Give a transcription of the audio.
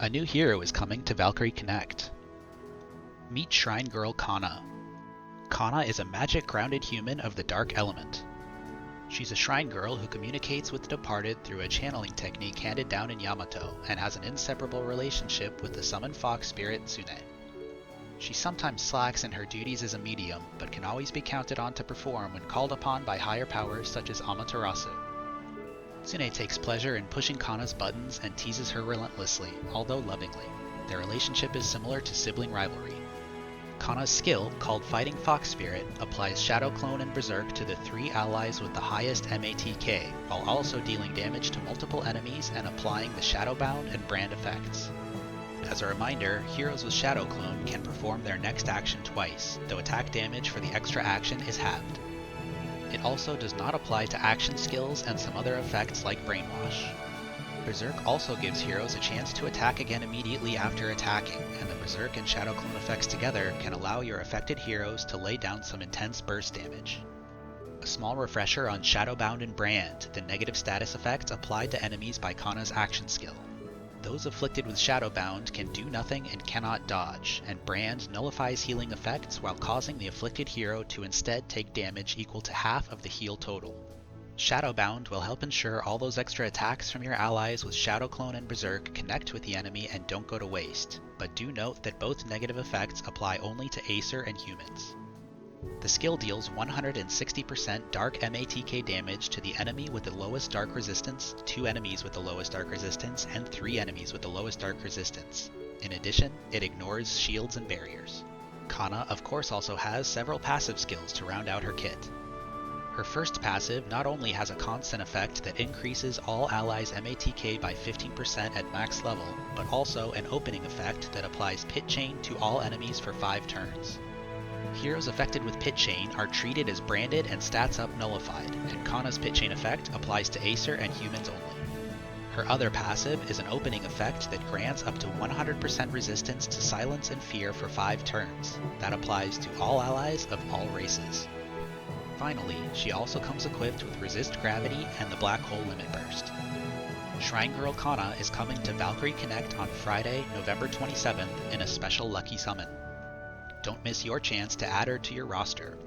A new hero is coming to Valkyrie Connect. Meet Shrine Girl Kanna. Kanna is a magic-grounded human of the dark element. She's a shrine girl who communicates with the departed through a channeling technique handed down in Yamato and has an inseparable relationship with the summoned fox spirit Tsune. She sometimes slacks in her duties as a medium, but can always be counted on to perform when called upon by higher powers such as Amaterasu. Tsune takes pleasure in pushing Kanna's buttons and teases her relentlessly, although lovingly. Their relationship is similar to sibling rivalry. Kanna's skill, called Fighting Fox Spirit, applies Shadow Clone and Berserk to the three allies with the highest MATK, while also dealing damage to multiple enemies and applying the Shadowbound and Brand effects. As a reminder, heroes with Shadow Clone can perform their next action twice, though attack damage for the extra action is halved. It also does not apply to action skills and some other effects like Brainwash. Berserk also gives heroes a chance to attack again immediately after attacking, and the Berserk and Shadow Clone effects together can allow your affected heroes to lay down some intense burst damage. A small refresher on Shadowbound and Brand, the negative status effects applied to enemies by Kanna's action skill. Those afflicted with Shadowbound can do nothing and cannot dodge, and Brand nullifies healing effects while causing the afflicted hero to instead take damage equal to half of the heal total. Shadowbound will help ensure all those extra attacks from your allies with Shadow Clone and Berserk connect with the enemy and don't go to waste, but do note that both negative effects apply only to Acer and humans. The skill deals 160% dark MATK damage to the enemy with the lowest dark resistance, 2 enemies with the lowest dark resistance, and 3 enemies with the lowest dark resistance. In addition, it ignores shields and barriers. Kanna of course also has several passive skills to round out her kit. Her first passive not only has a constant effect that increases all allies' MATK by 15% at max level, but also an opening effect that applies Pit Chain to all enemies for 5 turns. Heroes affected with Pit Chain are treated as branded and stats up nullified, and Kanna's Pit Chain effect applies to Acer and humans only. Her other passive is an opening effect that grants up to 100% resistance to silence and fear for 5 turns. That applies to all allies of all races. Finally, she also comes equipped with Resist Gravity and the Black Hole Limit Burst. Shrine Girl Kanna is coming to Valkyrie Connect on Friday, November 27th in a special lucky summon. Don't miss your chance to add her to your roster.